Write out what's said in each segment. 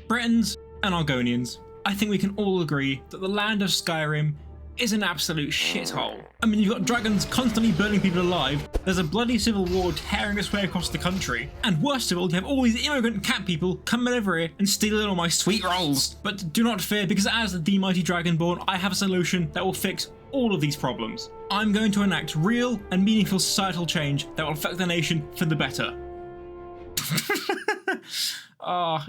Bretons and Argonians, I think we can all agree that the land of Skyrim is an absolute shithole. I mean, you've got dragons constantly burning people alive, there's a bloody civil war tearing its way across the country, and worst of all, you have all these immigrant cat people coming over here and stealing all my sweet rolls. But do not fear, because as the mighty Dragonborn, I have a solution that will fix all of these problems. I'm going to enact real and meaningful societal change that will affect the nation for the better.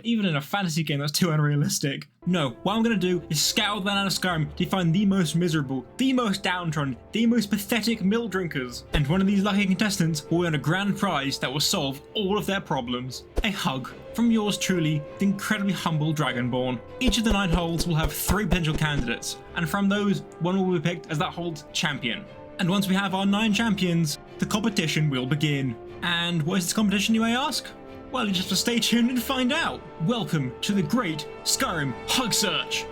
Even in a fantasy game that's too unrealistic. No, what I'm going to do is scour the land of Skyrim to find the most miserable, the most downtrodden, the most pathetic milk drinkers, and one of these lucky contestants will win a grand prize that will solve all of their problems. A hug from yours truly, the incredibly humble Dragonborn. Each of the 9 holds will have 3 potential candidates, and from those, one will be picked as that hold's champion. And once we have our 9 champions, the competition will begin. And what is this competition, you may ask? Well, you just have to stay tuned and find out. Welcome to the Great Skyrim Hug Search.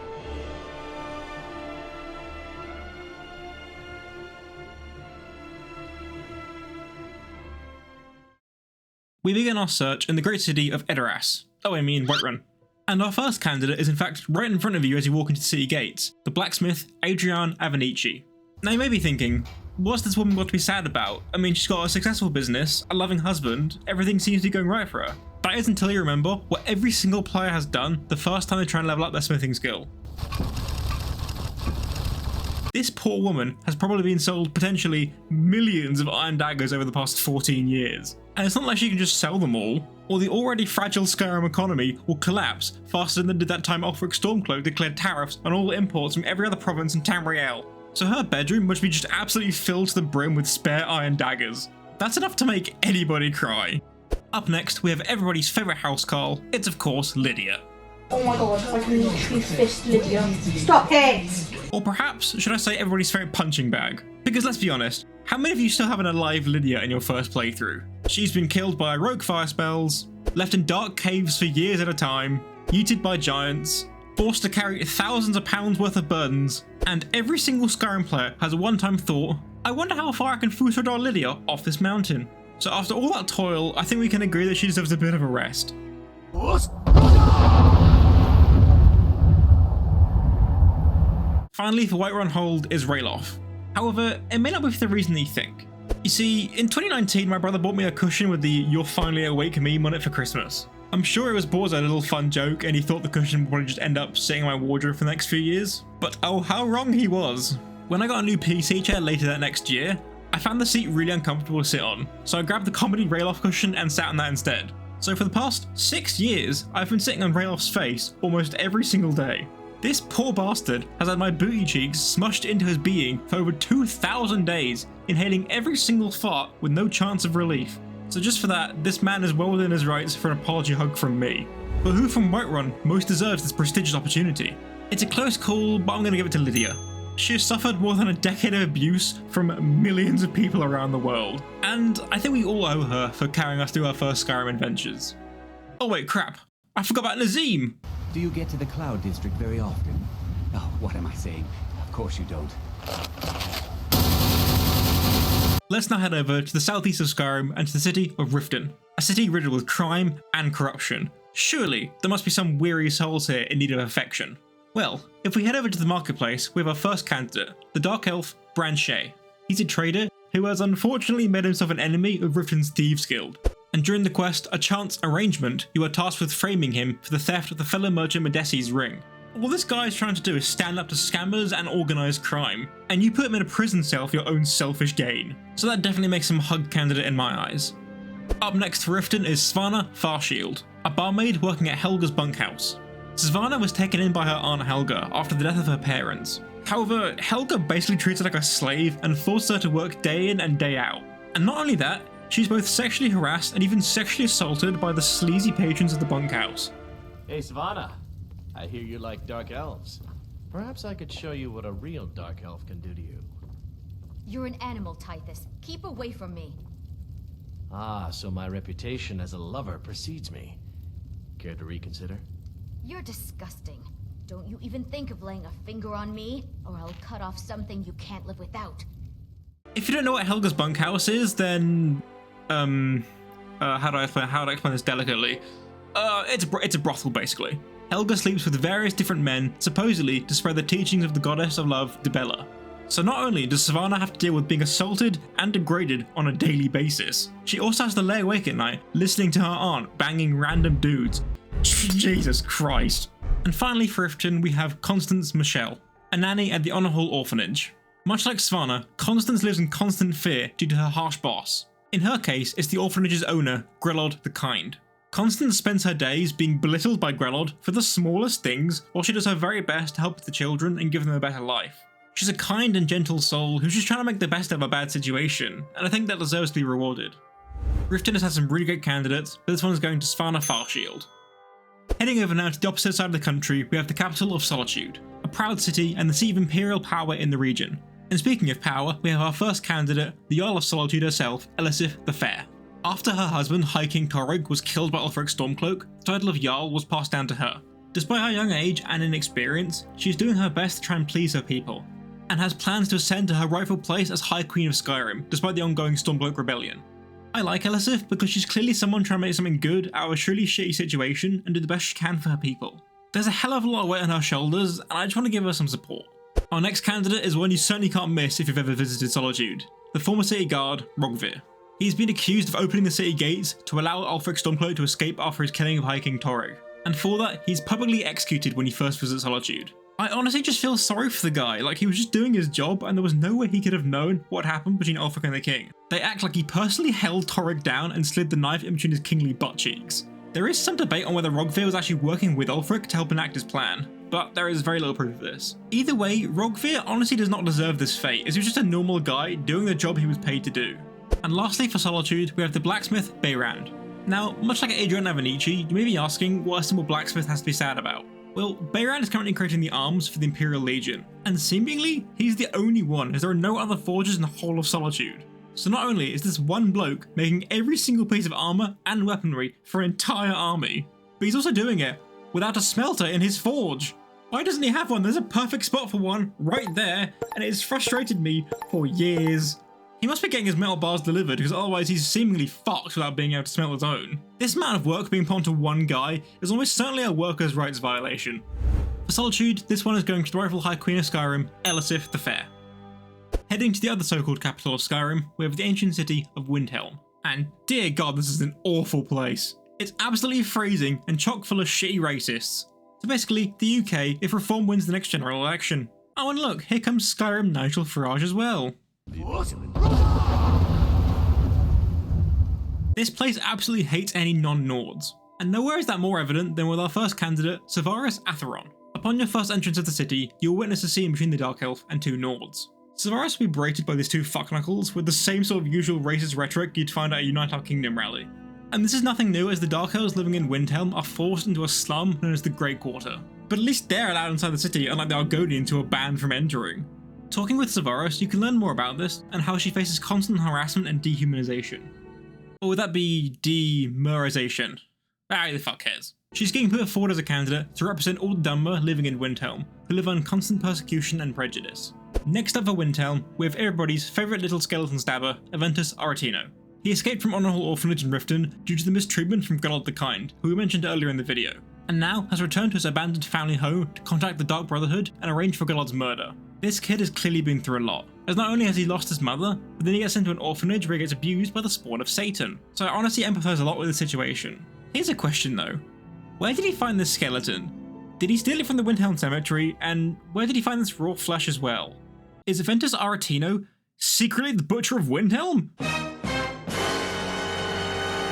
We begin our search in the great city of Edoras. Whiterun. And our first candidate is in fact right in front of you as you walk into the city gates, the blacksmith Adrian Avanici. Now you may be thinking, what's this woman got to be sad about? I mean, she's got a successful business, a loving husband, everything seems to be going right for her. That is until you remember what every single player has done the first time they try and level up their smithing skill. This poor woman has probably been sold potentially millions of iron daggers over the past 14 years. And it's not like she can just sell them all, or the already fragile Skyrim economy will collapse faster than did that time Ulfric Stormcloak declared tariffs on all imports from every other province in Tamriel. So her bedroom must be just absolutely filled to the brim with spare iron daggers. That's enough to make anybody cry. Up next, we have everybody's favourite housecarl. It's of course Lydia. Oh my god, I can literally fist Lydia. Stop it! Or perhaps, should I say everybody's favourite punching bag? Because let's be honest, how many of you still have an alive Lydia in your first playthrough? She's been killed by rogue fire spells, left in dark caves for years at a time, yeeted by giants, forced to carry thousands of pounds worth of burdens, and every single Skyrim player has a one-time thought, I wonder how far I can Fusrodar Lydia off this mountain. So after all that toil, I think we can agree that she deserves a bit of a rest. Finally, the Whiterun hold is Ralof. However, it may not be for the reason that you think. You see, in 2019 my brother bought me a cushion with the "You're finally awake" meme on it for Christmas. I'm sure it was bought as a little fun joke and he thought the cushion would probably just end up sitting in my wardrobe for the next few years. But oh, how wrong he was. When I got a new PC chair later that next year, I found the seat really uncomfortable to sit on, so I grabbed the comedy Ralof cushion and sat on that instead. So for the past 6 years, I've been sitting on Ralof's face almost every single day. This poor bastard has had my booty cheeks smushed into his being for over 2,000 days, inhaling every single fart with no chance of relief. So just for that, this man is well within his rights for an apology hug from me. But who from Whiterun most deserves this prestigious opportunity? It's a close call, but I'm going to give it to Lydia. She has suffered more than a decade of abuse from millions of people around the world, and I think we all owe her for carrying us through our first Skyrim adventures. Oh wait, crap, I forgot about Nazeem! Do you get to the Cloud District very often? Oh, what am I saying? Of course you don't. Let's now head over to the southeast of Skyrim and to the city of Riften, a city riddled with crime and corruption. Surely, there must be some weary souls here in need of affection. Well, if we head over to the marketplace, we have our first candidate, the Dark Elf, Bran Shay. He's a trader who has unfortunately made himself an enemy of Riften's Thieves Guild. And during the quest, A Chance Arrangement, you are tasked with framing him for the theft of the fellow merchant Medesi's ring. All this guy is trying to do is stand up to scammers and organised crime, and you put him in a prison cell for your own selfish gain. So that definitely makes him a hug candidate in my eyes. Up next for Riften is Svana Farshield, a barmaid working at Helga's bunkhouse. Svana was taken in by her aunt Helga after the death of her parents. However, Helga basically treats her like a slave and forces her to work day in and day out. And not only that, she's both sexually harassed and even sexually assaulted by the sleazy patrons of the bunkhouse. Hey Savannah, I hear you like dark elves. Perhaps I could show you what a real dark elf can do to you. You're an animal, Tithus. Keep away from me. Ah, so my reputation as a lover precedes me. Care to reconsider? You're disgusting. Don't you even think of laying a finger on me, or I'll cut off something you can't live without. If you don't know what Helga's bunkhouse is, then how do I explain this delicately? It's a brothel basically. Helga sleeps with various different men, supposedly to spread the teachings of the goddess of love, Dibella. So not only does Sivana have to deal with being assaulted and degraded on a daily basis, she also has to lay awake at night listening to her aunt banging random dudes. Jesus Christ. And finally for Iftin we have Constance Michelle, a nanny at the Honor Hall orphanage. Much like Sivana, Constance lives in constant fear due to her harsh boss. In her case, it's the orphanage's owner, Grelod the Kind. Constance spends her days being belittled by Grelod for the smallest things, while she does her very best to help the children and give them a better life. She's a kind and gentle soul who's just trying to make the best of a bad situation, and I think that deserves to be rewarded. Riften has had some really great candidates, but this one is going to Sivana Farshield. Heading over now to the opposite side of the country, we have the capital of Solitude, a proud city and the seat of imperial power in the region. And speaking of power, we have our first candidate, the Jarl of Solitude herself, Elisif the Fair. After her husband, High King Torrig, was killed by Ulfric Stormcloak, the title of Jarl was passed down to her. Despite her young age and inexperience, she's doing her best to try and please her people, and has plans to ascend to her rightful place as High Queen of Skyrim, despite the ongoing Stormcloak rebellion. I like Elisif because she's clearly someone trying to make something good out of a truly shitty situation and do the best she can for her people. There's a hell of a lot of weight on her shoulders, and I just want to give her some support. Our next candidate is one you certainly can't miss if you've ever visited Solitude, the former city guard, Rogvir. He's been accused of opening the city gates to allow Ulfric Stormcloak to escape after his killing of High King Torrig, and for that, he's publicly executed when he first visits Solitude. I honestly just feel sorry for the guy, like he was just doing his job and there was no way he could have known what happened between Ulfric and the king. They act like he personally held Torrig down and slid the knife in between his kingly butt cheeks. There is some debate on whether Rogvir was actually working with Ulfric to help enact his plan, but there is very little proof of this. Either way, Rogvir honestly does not deserve this fate, as he was just a normal guy doing the job he was paid to do. And lastly for Solitude, we have the blacksmith, Beyrand. Now, much like Adrian Avenici, you may be asking what a simple blacksmith has to be sad about. Well, Beyrand is currently creating the arms for the Imperial Legion, and seemingly, he's the only one as there are no other forges in the whole of Solitude. So not only is this one bloke making every single piece of armour and weaponry for an entire army, but he's also doing it without a smelter in his forge. Why doesn't he have one? There's a perfect spot for one right there, and it has frustrated me for years. He must be getting his metal bars delivered because otherwise he's seemingly fucked without being able to smelt his own. This amount of work being put onto one guy is almost certainly a workers' rights violation. For Solitude, this one is going to the rightful High Queen of Skyrim, Elisif the Fair. Heading to the other so-called capital of Skyrim, we have the ancient city of Windhelm. And dear god, this is an awful place. It's absolutely freezing and chock full of shitty racists. So basically, the UK if Reform wins the next general election. Oh and look, here comes Skyrim Nigel Farage as well. This place absolutely hates any non-Nords, and nowhere is that more evident than with our first candidate, Savaris Atheron. Upon your first entrance of the city, you'll witness a scene between the Dark Elf and two Nords. Savaris will be berated by these two fuckknuckles with the same sort of usual racist rhetoric you'd find at a Unite Our Kingdom rally. And this is nothing new as the Dark Elves living in Windhelm are forced into a slum known as the Great Quarter. But at least they're allowed inside the city, unlike the Argonians who are banned from entering. Talking with Savaris, you can learn more about this and how she faces constant harassment and dehumanization. Or would that be demurization? Who the fuck cares? She's getting put forward as a candidate to represent all the Dunmer living in Windhelm, who live on constant persecution and prejudice. Next up for Windhelm, we have everybody's favourite little skeleton stabber, Aventus Aretino. He escaped from Honor Hall Orphanage in Riften due to the mistreatment from Grelod the Kind, who we mentioned earlier in the video, and now has returned to his abandoned family home to contact the Dark Brotherhood and arrange for Grelod's murder. This kid has clearly been through a lot, as not only has he lost his mother, but then he gets sent to an orphanage where he gets abused by the spawn of Satan. So I honestly empathise a lot with the situation. Here's a question though. Where did he find this skeleton? Did he steal it from the Windhelm Cemetery, and where did he find this raw flesh as well? Is Aventus Aretino secretly the Butcher of Windhelm?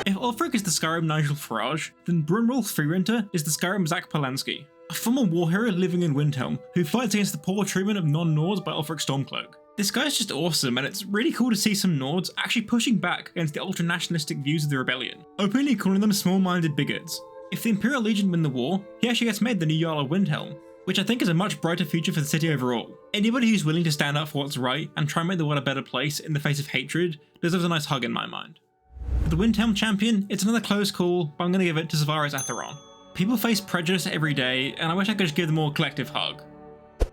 If Ulfric is the Skyrim Nigel Farage, then Brunwulf Freerenter is the Skyrim Zach Polanski, a former war hero living in Windhelm who fights against the poor treatment of non-Nords by Ulfric Stormcloak. This guy's just awesome, and it's really cool to see some Nords actually pushing back against the ultra-nationalistic views of the rebellion, openly calling them small-minded bigots. If the Imperial Legion win the war, he actually gets made the new Jarl of Windhelm, which I think is a much brighter future for the city overall. Anybody who's willing to stand up for what's right and try and make the world a better place in the face of hatred deserves a nice hug in my mind. For the Windhelm champion, it's another close call, but I'm going to give it to Savaris Atheron. People face prejudice every day, and I wish I could just give them all a collective hug.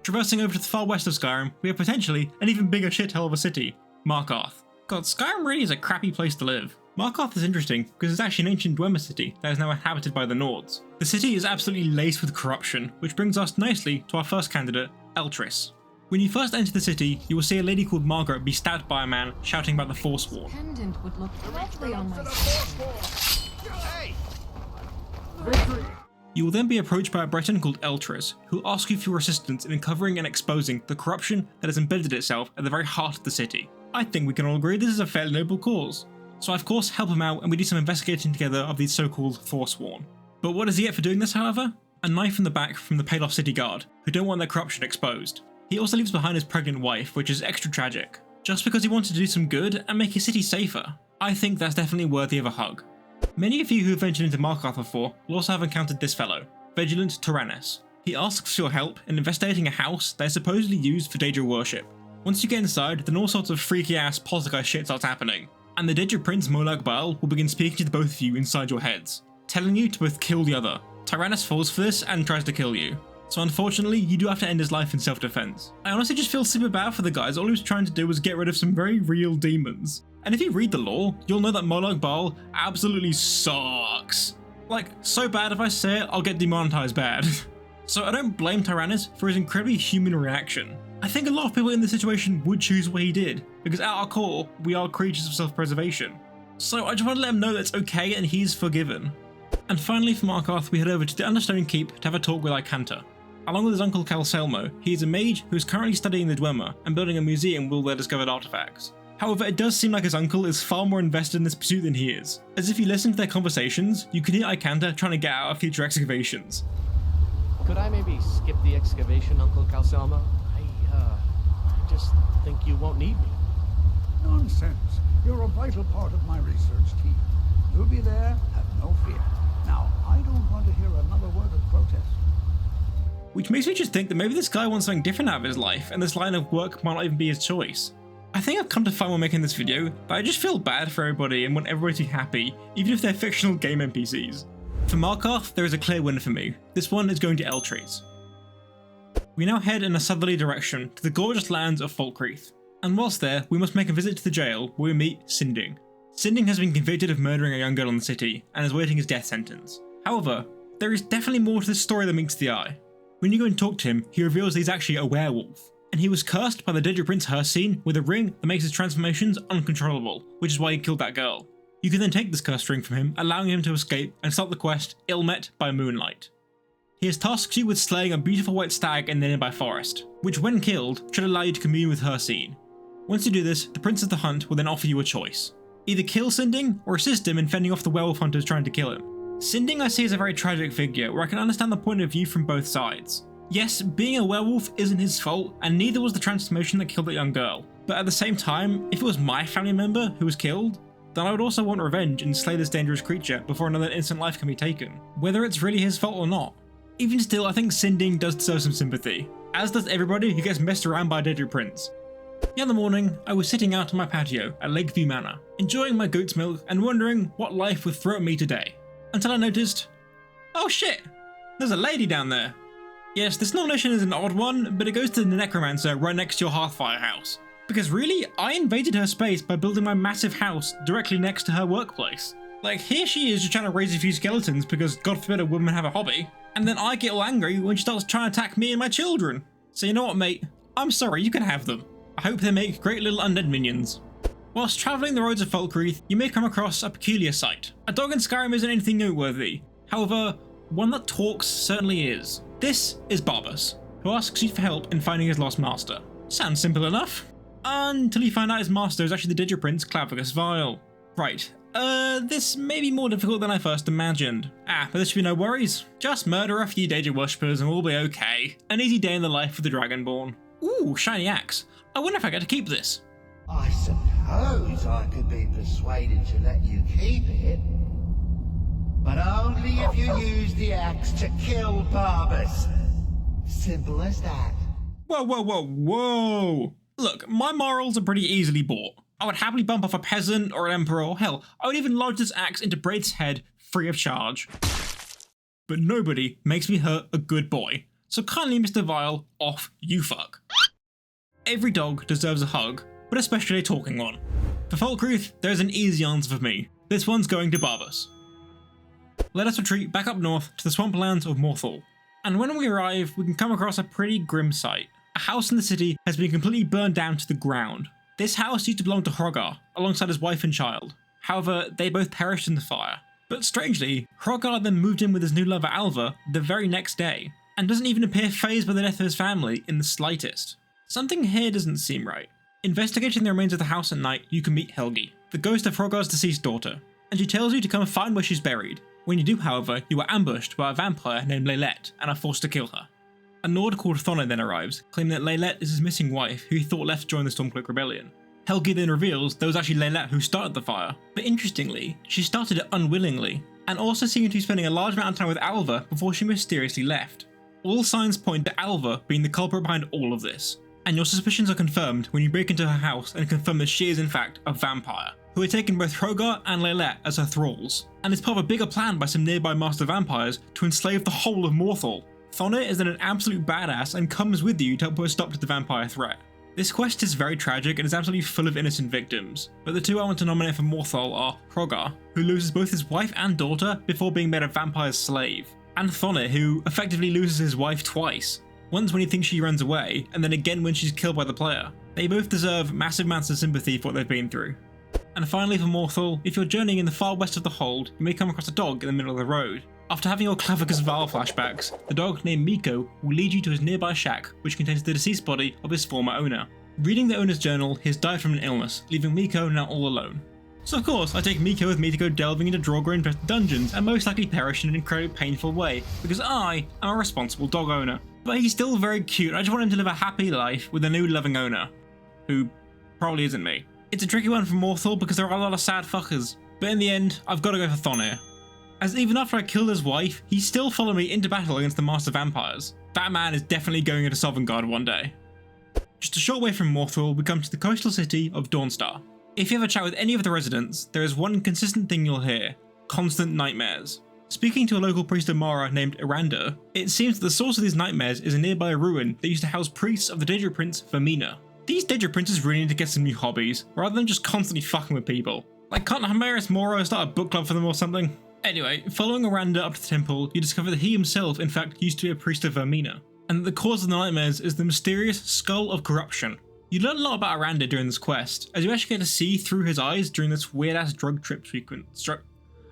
Traversing over to the far west of Skyrim, we have potentially an even bigger shithole of a city, Markarth. God, Skyrim really is a crappy place to live. Markarth is interesting because it's actually an ancient Dwemer city that is now inhabited by the Nords. The The city is absolutely laced with corruption, which brings us nicely to our first candidate, Eltris. When you first enter the city, you will see a lady called Margaret be stabbed by a man shouting about the Forsworn. Pendant would look lovely on my You will then be approached by a Breton called Eltris, who will ask you for your assistance in uncovering and exposing the corruption that has embedded itself at the very heart of the city. I think we can all agree this is a fairly noble cause. So I of course help him out and we do some investigating together of these so-called Forsworn. But what does he get for doing this, however? A knife in the back from the paid-off city guard, who don't want their corruption exposed. He also leaves behind his pregnant wife, which is extra tragic, just because he wanted to do some good and make his city safer. I think that's definitely worthy of a hug. Many of you who have ventured into Markarth before will also have encountered this fellow, Vigilant Tyrannus. He asks for your help in investigating a house that is supposedly used for Daedra worship. Once you get inside, then all sorts of freaky ass poltergeist shit starts happening, and the Daedric Prince Molag Bal will begin speaking to the both of you inside your heads, telling you to both kill the other. Tyrannus falls for this and tries to kill you. So unfortunately, you do have to end his life in self-defense. I honestly just feel super bad for the guys. All he was trying to do was get rid of some very real demons. And if you read the lore, you'll know that Molag Bal absolutely sucks. Like, so bad if I say it, I'll get demonetized bad. So I don't blame Tyrannus for his incredibly human reaction. I think a lot of people in this situation would choose what he did, because at our core, we are creatures of self-preservation. So I just want to let him know that it's okay and he's forgiven. And finally from Markarth, we head over to the Understone Keep to have a talk with Icanta. Along with his uncle Calselmo, he is a mage who is currently studying the Dwemer and building a museum with their discovered artifacts. However, it does seem like his uncle is far more invested in this pursuit than he is, as if you listen to their conversations, you can hear Icanta trying to get out of future excavations. Could I maybe skip the excavation, Uncle Calselmo? I just think you won't need me. Nonsense. You're a vital part of my research team. You'll be there, have no fear. Now, I don't want to hear another word of protest. Which makes me just think that maybe this guy wants something different out of his life, and this line of work might not even be his choice. I think I've come to find while making this video that I just feel bad for everybody and want everybody to be happy, even if they're fictional game NPCs. For Markarth, there is a clear winner for me. This one is going to Eltris. We now head in a southerly direction to the gorgeous lands of Falkreath, and whilst there, we must make a visit to the jail where we meet Sinding. Sinding has been convicted of murdering a young girl in the city and is waiting his death sentence. However, there is definitely more to this story than meets the eye. When you go and talk to him, he reveals that he's actually a werewolf, and he was cursed by the Daedric Prince Hircine with a ring that makes his transformations uncontrollable, which is why he killed that girl. You can then take this cursed ring from him, allowing him to escape and start the quest Ill-Met by Moonlight. He has tasked you with slaying a beautiful white stag in the nearby forest, which when killed should allow you to commune with Hircine. Once you do this, the Prince of the Hunt will then offer you a choice. Either kill Sinding or assist him in fending off the werewolf hunters trying to kill him. Sinding I see as a very tragic figure where I can understand the point of view from both sides. Yes, being a werewolf isn't his fault, and neither was the transformation that killed that young girl. But at the same time, if it was my family member who was killed, then I would also want revenge and slay this dangerous creature before another innocent life can be taken, whether it's really his fault or not. Even still, I think Sinding does deserve some sympathy, as does everybody who gets messed around by a Daedric Prince. The other morning, I was sitting out on my patio at Lakeview Manor, enjoying my goat's milk and wondering what life would throw at me today, until I noticed, oh shit, there's a lady down there. Yes, this nomination is an odd one, but it goes to the necromancer right next to your Hearthfire house. Because really, I invaded her space by building my massive house directly next to her workplace. Like, here she is just trying to raise a few skeletons because God forbid a woman have a hobby, and then I get all angry when she starts trying to attack me and my children. So you know what, mate? I'm sorry, you can have them. I hope they make great little undead minions. Whilst travelling the roads of Falkreath, you may come across a peculiar sight. A dog in Skyrim isn't anything noteworthy. However, one that talks certainly is. This is Barbas, who asks you for help in finding his lost master. Sounds simple enough. Until you find out his master is actually the Daedric Prince Clavicus Vile. Right, this may be more difficult than I first imagined. But there should be no worries. Just murder a few Daedric worshippers and we'll be okay. An easy day in the life of the Dragonborn. Ooh, shiny axe. I wonder if I get to keep this. I suppose I could be persuaded to let you keep it. But only if you use the axe to kill Barbas. Simple as that. Whoa, whoa, whoa, whoa. Look, my morals are pretty easily bought. I would happily bump off a peasant or an emperor, or hell, I would even lodge this axe into Braid's head free of charge. But nobody makes me hurt a good boy. So kindly, Mr. Vile, off you fuck. Every dog deserves a hug, but especially a talking one. For Falkreath, there's an easy answer for me. This one's going to Barbas. let us retreat back up north to the swamplands of Morthal. And when we arrive, we can come across a pretty grim sight. A house in the city has been completely burned down to the ground. This house used to belong to Hrogar, alongside his wife and child. However, they both perished in the fire. But strangely, Hrogar then moved in with his new lover Alva the very next day, and doesn't even appear fazed by the death of his family in the slightest. Something here doesn't seem right. Investigating the remains of the house at night, you can meet Helgi, the ghost of Hrogar's deceased daughter, and she tells you to come find where she's buried. When you do, however, you are ambushed by a vampire named Leylette and are forced to kill her. A Nord called Thonne then arrives, claiming that Leylette is his missing wife who he thought left to join the Stormcloak Rebellion. Helgi then reveals that it was actually Leylette who started the fire, but interestingly, she started it unwillingly, and also seemed to be spending a large amount of time with Alva before she mysteriously left. All signs point to Alva being the culprit behind all of this, and your suspicions are confirmed when you break into her house and confirm that she is in fact a vampire, who had taken both Hrogar and Leylette as her thralls, and is part of a bigger plan by some nearby master vampires to enslave the whole of Morthal. Thonne is then an absolute badass and comes with you to help put a stop to the vampire threat. This quest is very tragic and is absolutely full of innocent victims, but the two I want to nominate for Morthal are Hrogar, who loses both his wife and daughter before being made a vampire's slave, and Thonne, who effectively loses his wife twice. Once when he thinks she runs away, and then again when she's killed by the player. They both deserve massive amounts of sympathy for what they've been through. And finally for Morthal, if you're journeying in the far west of the Hold, you may come across a dog in the middle of the road. After having your Clavicus Val flashbacks, the dog named Miko will lead you to his nearby shack, which contains the deceased body of his former owner. Reading the owner's journal, he has died from an illness, leaving Miko now all alone. So of course, I take Miko with me to go delving into Draugr-infested dungeons and most likely perish in an incredibly painful way, because I am a responsible dog owner. But he's still very cute, and I just want him to live a happy life with a new loving owner, who probably isn't me. It's a tricky one for Morthal because there are a lot of sad fuckers, but in the end, I've got to go for Thonne here. As even after I killed his wife, he still followed me into battle against the Master Vampires. That man is definitely going into Sovngarde one day. Just a short way from Morthal, we come to the coastal city of Dawnstar. If you ever chat with any of the residents, there is one consistent thing you'll hear: constant nightmares. Speaking to a local priest of Mara named Eranda, it seems that the source of these nightmares is a nearby ruin that used to house priests of the Daedric Prince Vermina. These Daedric princes really need to get some new hobbies, rather than just constantly fucking with people. Like, can't Hamaris Moro start a book club for them or something? Anyway, following Eranda up to the temple, you discover that he himself in fact used to be a priest of Vermina, and that the cause of the nightmares is the mysterious Skull of Corruption. You learn a lot about Eranda during this quest, as you actually get to see through his eyes during this weird ass drug trip sequence.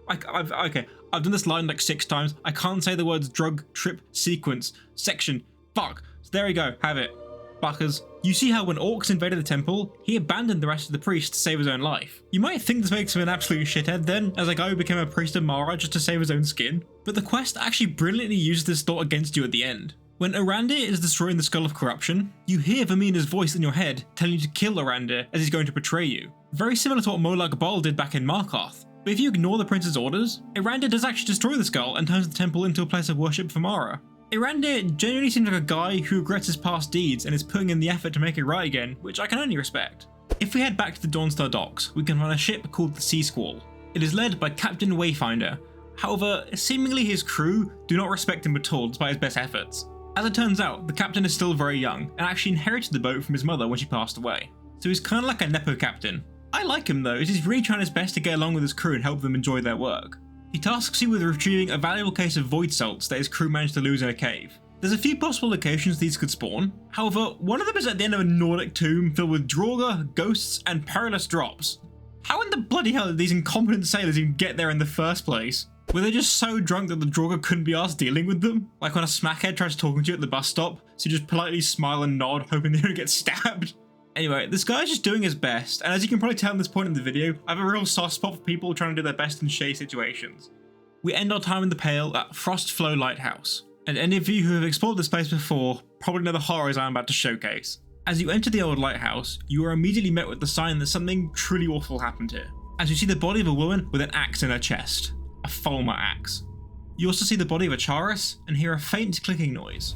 I've done this line like 6 times. I can't say the words drug trip sequence section. Fuck. So there we go. Have it. Fuckers. You see how when orcs invaded the temple, he abandoned the rest of the priests to save his own life. You might think this makes him an absolute shithead then, as a guy who became a priest of Mara just to save his own skin. But the quest actually brilliantly uses this thought against you at the end. When Eranda is destroying the Skull of Corruption, you hear Vermina's voice in your head telling you to kill Eranda as he's going to betray you. Very similar to what Molag Bal did back in Markarth. But if you ignore the prince's orders, Eranda does actually destroy the skull and turns the temple into a place of worship for Mara. Eranda genuinely seems like a guy who regrets his past deeds and is putting in the effort to make it right again, which I can only respect. If we head back to the Dawnstar docks, we can find a ship called the Sea Squall. It is led by Captain Wayfinder. However, seemingly his crew do not respect him at all despite his best efforts. As it turns out, the captain is still very young and actually inherited the boat from his mother when she passed away. So he's kind of like a nepo captain. I like him though, as he's really trying his best to get along with his crew and help them enjoy their work. He tasks you with retrieving a valuable case of void salts that his crew managed to lose in a cave. There's a few possible locations these could spawn, however, one of them is at the end of a Nordic tomb filled with Draugr, ghosts, and perilous drops. How in the bloody hell did these incompetent sailors even get there in the first place? Were they just so drunk that the Draugr couldn't be asked dealing with them? Like when a smackhead tries talking to you at the bus stop, so you just politely smile and nod, hoping they don't get stabbed? Anyway, this guy's just doing his best, and as you can probably tell at this point in the video, I have a real soft spot for people trying to do their best in shady situations. We end our time in the Pale at Frostflow Lighthouse, and any of you who have explored this place before probably know the horrors I'm about to showcase. As you enter the old lighthouse, you are immediately met with the sign that something truly awful happened here, as you see the body of a woman with an axe in her chest. A Folmer axe. You also see the body of a Charis and hear a faint clicking noise,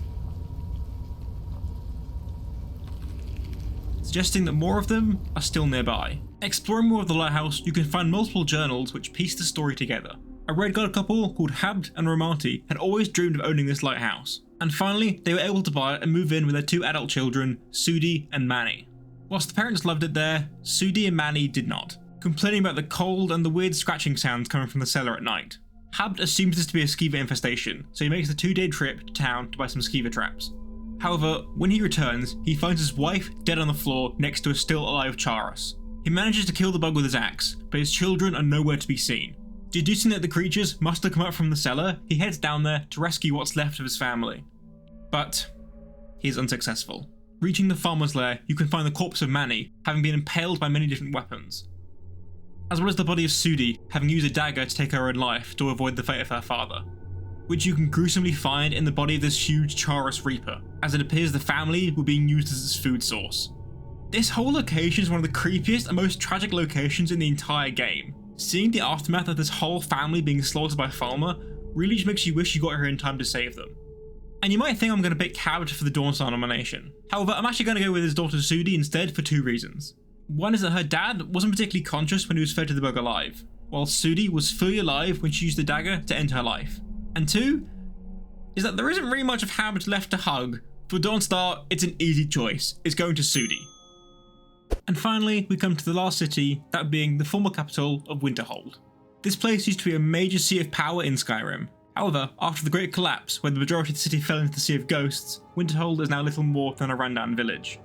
suggesting that more of them are still nearby. Exploring more of the lighthouse, you can find multiple journals which piece the story together. A Red Guard couple called Habd and Romati had always dreamed of owning this lighthouse, and finally they were able to buy it and move in with their 2 adult children, Sudi and Manny. Whilst the parents loved it there, Sudi and Manny did not, complaining about the cold and the weird scratching sounds coming from the cellar at night. Habd assumes this to be a skeever infestation, so he makes the 2-day trip to town to buy some skeever traps. However, when he returns, he finds his wife dead on the floor next to a still alive Charos. He manages to kill the bug with his axe, but his children are nowhere to be seen. Deducing that the creatures must have come up from the cellar, he heads down there to rescue what's left of his family. But he's unsuccessful. Reaching the farmer's lair, you can find the corpse of Manny, having been impaled by many different weapons, as well as the body of Sudi, having used a dagger to take her own life to avoid the fate of her father, which you can gruesomely find in the body of this huge Charos Reaper, as it appears the family were being used as its food source. This whole location is one of the creepiest and most tragic locations in the entire game. Seeing the aftermath of this whole family being slaughtered by Falmer really just makes you wish you got here in time to save them. And you might think I'm going to pick Cabot for the Dawnstar nomination. However, I'm actually going to go with his daughter Sudi instead for 2 reasons. One is that her dad wasn't particularly conscious when he was fed to the bug alive, while Sudi was fully alive when she used the dagger to end her life. And 2 is that there isn't really much of Habit left to hug. For Dawnstar, it's an easy choice. It's going to Sudi. And finally, we come to the last city, that being the former capital of Winterhold. This place used to be a major sea of power in Skyrim. However, after the Great Collapse, where the majority of the city fell into the Sea of Ghosts, Winterhold is now little more than a rundown village.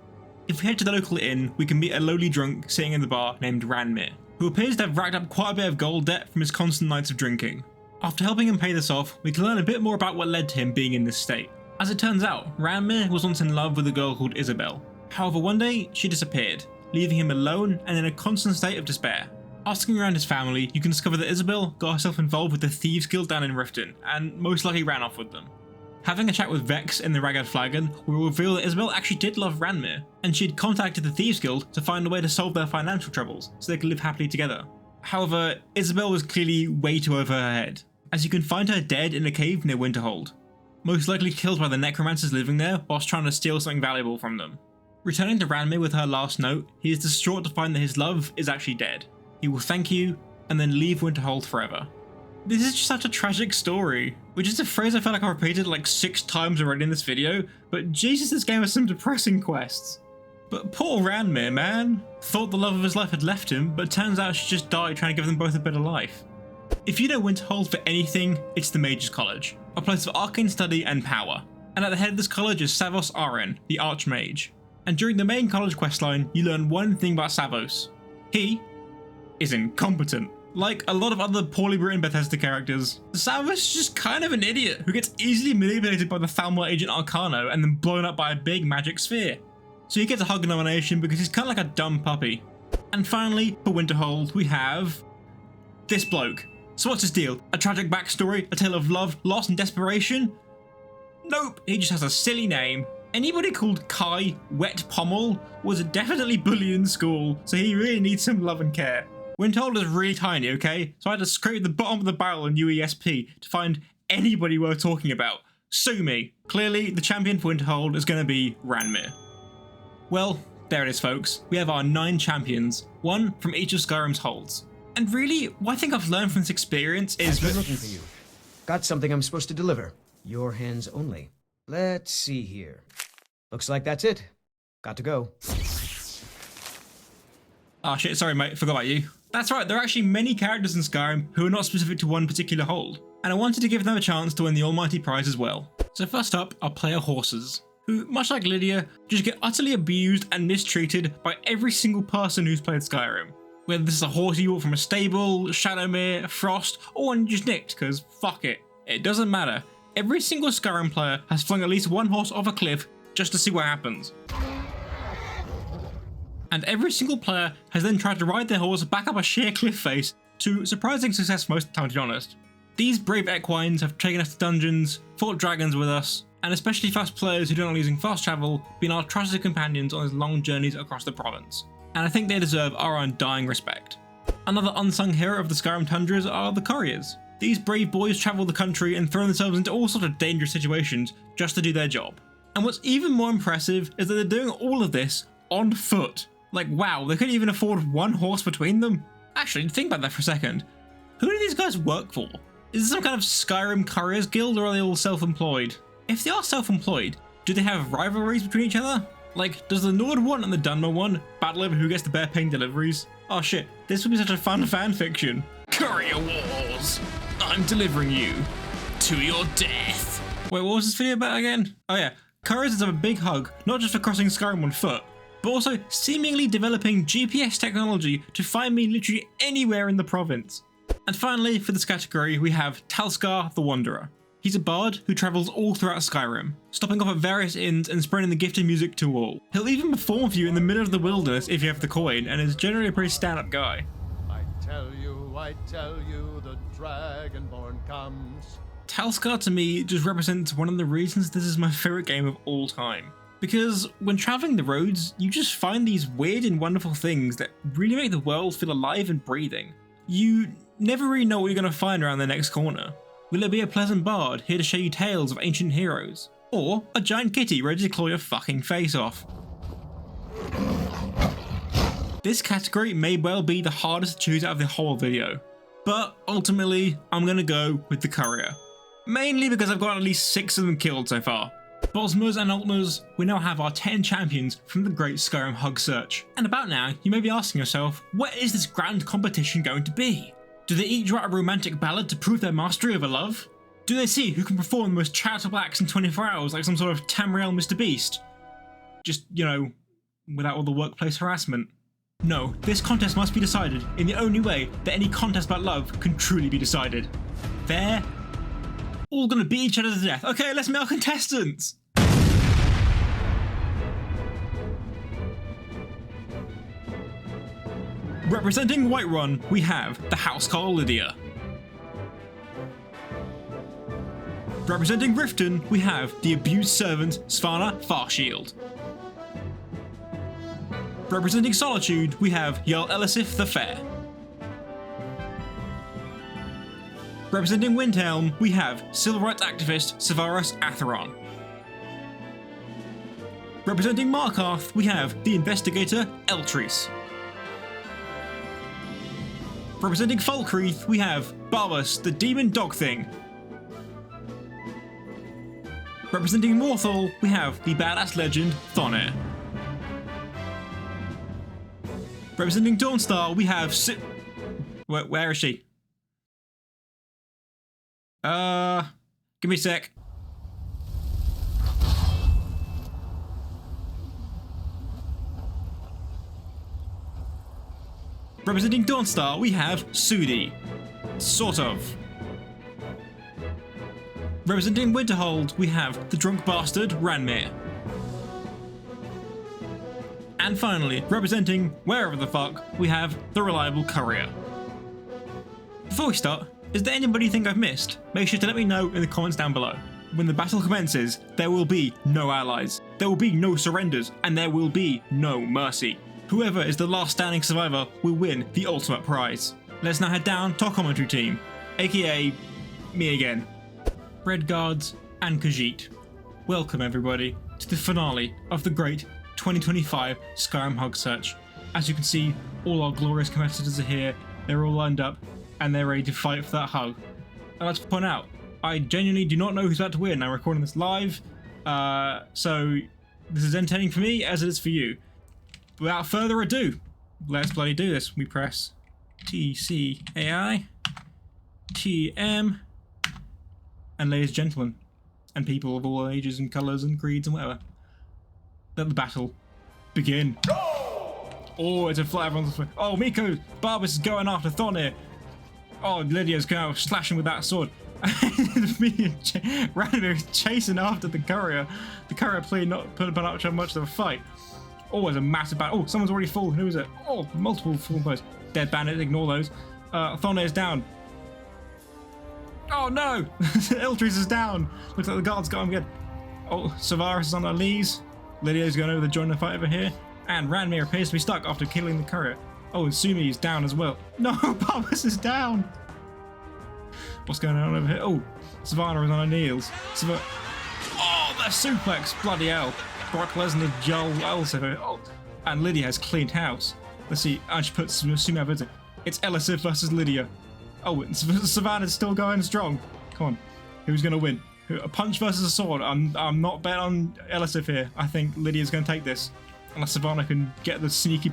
If we head to the local inn, we can meet a lowly drunk sitting in the bar named Ranmir, who appears to have racked up quite a bit of gold debt from his constant nights of drinking. After helping him pay this off, we can learn a bit more about what led to him being in this state. As it turns out, Ranmir was once in love with a girl called Isabel. However, one day, she disappeared, leaving him alone and in a constant state of despair. Asking around his family, you can discover that Isabel got herself involved with the Thieves Guild down in Riften, and most likely ran off with them. Having a chat with Vex in the Ragged Flagon, we will reveal that Isabel actually did love Ranmir, and she had contacted the Thieves Guild to find a way to solve their financial troubles, so they could live happily together. However, Isabel was clearly way too over her head, as you can find her dead in a cave near Winterhold, most likely killed by the necromancers living there whilst trying to steal something valuable from them. Returning to Ranmir with her last note, he is distraught to find that his love is actually dead. He will thank you, and then leave Winterhold forever. This is just such a tragic story, which is a phrase I feel like I've repeated like 6 times already in this video, but Jesus, this game has some depressing quests. But poor Ranmir, man. Thought the love of his life had left him, but turns out she just died trying to give them both a better life. If you know Winterhold for anything, it's the Mages College, a place of arcane study and power. And at the head of this college is Savos Aren, the Archmage. And during the main college questline, you learn one thing about Savos. He is incompetent. Like a lot of other poorly written Bethesda characters, Savos is just kind of an idiot who gets easily manipulated by the Thalmor agent Arcano and then blown up by a big magic sphere. So he gets a hug nomination because he's kind of like a dumb puppy. And finally, for Winterhold, we have this bloke. So what's his deal? A tragic backstory? A tale of love, loss and desperation? Nope, he just has a silly name. Anybody called Kai Wet Pommel was definitely bullied in school, so he really needs some love and care. Winterhold is really tiny, okay? So I had to scrape the bottom of the barrel on UESP to find anybody worth talking about. Sue me. Clearly, the champion for Winterhold is going to be Ranmir. Well, there it is, folks. We have our 9 champions, one from each of Skyrim's holds. And really, what I think I've learned from this experience is I've been looking for you. Got something I'm supposed to deliver. Your hands only. Let's see here. Looks like that's it. Got to go. Ah shit, sorry mate, forgot about you. That's right, there are actually many characters in Skyrim who are not specific to one particular hold, and I wanted to give them a chance to win the almighty prize as well. So first up, our player horses, who, much like Lydia, just get utterly abused and mistreated by every single person who's played Skyrim. Whether this is a horse you bought from a stable, Shadowmere, Frost, or one you just nicked, cause fuck it. It doesn't matter. Every single Skyrim player has flung at least one horse off a cliff just to see what happens. And every single player has then tried to ride their horse back up a sheer cliff face to surprising success most of the time, to be honest. These brave equines have taken us to dungeons, fought dragons with us, and especially fast players who don't like using fast travel, been our trusted companions on these long journeys across the province. And I think they deserve our undying respect. Another unsung hero of the Skyrim tundras are the couriers. These brave boys travel the country and throw themselves into all sorts of dangerous situations just to do their job. And what's even more impressive is that they're doing all of this on foot. Like wow, they couldn't even afford one horse between them? Actually, think about that for a second. Who do these guys work for? Is this some kind of Skyrim Couriers Guild, or are they all self-employed? If they are self-employed, do they have rivalries between each other? Like, does the Nord one and the Dunmer one battle over who gets the better paying deliveries? Oh shit, this would be such a fun fanfiction. Courier Wars! I'm delivering you to your death. Wait, what was this video about again? Oh yeah, couriers deserve a big hug, not just for crossing Skyrim on foot, but also seemingly developing GPS technology to find me literally anywhere in the province. And finally, for this category, we have Talskar the Wanderer. He's a bard who travels all throughout Skyrim, stopping off at various inns and spreading the gift of music to all. He'll even perform for you in the middle of the wilderness if you have the coin, and is generally a pretty stand-up guy. I tell you, the Dragonborn comes. Talskar to me just represents one of the reasons this is my favourite game of all time. Because when travelling the roads, you just find these weird and wonderful things that really make the world feel alive and breathing. You never really know what you're going to find around the next corner. Will it be a pleasant bard here to show you tales of ancient heroes? Or a giant kitty ready to claw your fucking face off? This category may well be the hardest to choose out of the whole video, but ultimately I'm going to go with the courier. Mainly because I've got at least 6 of them killed so far. Bosmers and Altmers, we now have our 10 champions from the Great Skyrim Hug Search. And about now, you may be asking yourself, what is this grand competition going to be? Do they each write a romantic ballad to prove their mastery over love? Do they see who can perform the most charitable acts in 24 hours like some sort of Tamriel Mr. Beast? Just, you know, without all the workplace harassment. No, this contest must be decided in the only way that any contest about love can truly be decided. They're all gonna beat each other to death. Okay, let's meet our contestants! Representing Whiterun, we have the housecarl Lydia. Representing Riften, we have the abused servant Svanna Farshield. Representing Solitude, we have Jarl Elisif the Fair. Representing Windhelm, we have civil rights activist Severus Atheron. Representing Markarth, we have the investigator Eltris. Representing Falkreath, we have Barbas, the demon dog thing. Representing Morthal, we have the badass legend Thonir. Representing Dawnstar, we have where is she? Give me a sec. Representing Dawnstar, we have Sudi. Sort of. Representing Winterhold, we have the drunk bastard Ranmir. And finally, representing wherever the fuck, we have the reliable courier. Before we start, is there anybody you think I've missed? Make sure to let me know in the comments down below. When the battle commences, there will be no allies, there will be no surrenders, and there will be no mercy. Whoever is the last standing survivor will win the ultimate prize. Let's now head down to our commentary team, aka me again. Redguards and Khajiit. Welcome everybody to the finale of the great 2025 Skyrim Hug Search. As you can see, all our glorious competitors are here, they're all lined up, and they're ready to fight for that hug. I'd like to point out, I genuinely do not know who's about to win. I'm recording this live, so this is entertaining for me as it is for you. Without further ado, let's bloody do this. We press TCAI, TM, and ladies and gentlemen, and people of all ages and colours and creeds and whatever, let the battle begin. Oh, it's a flat, everyone's a oh, Miko, Barbas is going after Thonir. Oh, Lydia's going slashing with that sword. Me and Ranmir is chasing after the courier. The courier played not put up much of a fight. Oh, there's a massive battle. Oh, someone's already fallen. Who is it? Oh, multiple fallen players. Dead bandit, ignore those. Thonir's down. Oh no! Eltris is down. Looks like the guards got him good. Oh, Severus is on her knees. Lydia's going over to join the fight over here. And Ranmir appears to be stuck after killing the courier. Oh, and Sumi is down as well. No, Barbas is down. What's going on over here? Oh, Savannah is on her knees. Oh, that suplex. Bloody hell. Brock Lesnar, Joel Elisif. Oh, and Lydia has cleaned house. Let's see. I should put Sumi over it. It's Elisif versus Lydia. Oh, and Savannah's still going strong. Come on. Who's going to win? A punch versus a sword. I'm not betting on Elisif here. I think Lydia's going to take this. Unless Savannah can get the sneaky...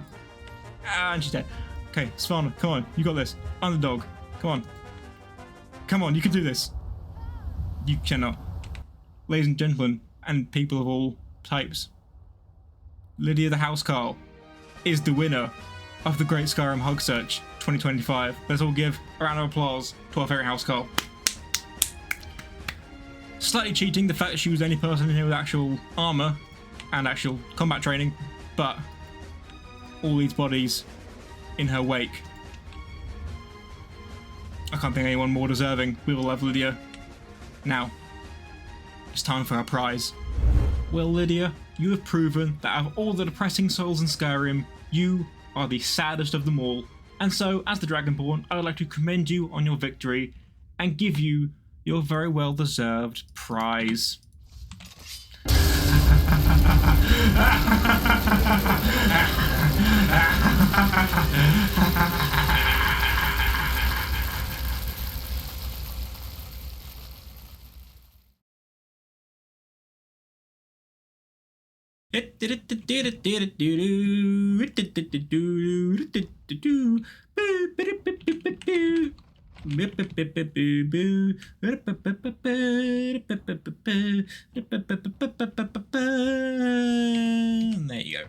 Ah, and she's dead. Okay, Savannah, come on. You got this. Underdog. Come on. Come on, you can do this. You cannot. Ladies and gentlemen, and people of all types, Lydia the Housecarl is the winner of the Great Skyrim Hug Search 2025. Let's all give a round of applause to our favourite Housecarl. Slightly cheating the fact that she was the only person in here with actual armour and actual combat training, but all these bodies in her wake. I can't think of anyone more deserving. We will love Lydia. Now, it's time for our prize. Well, Lydia, you have proven that out of all the depressing souls in Skyrim, you are the saddest of them all. And so, as the Dragonborn, I would like to commend you on your victory and give you your very well deserved prize. There you go.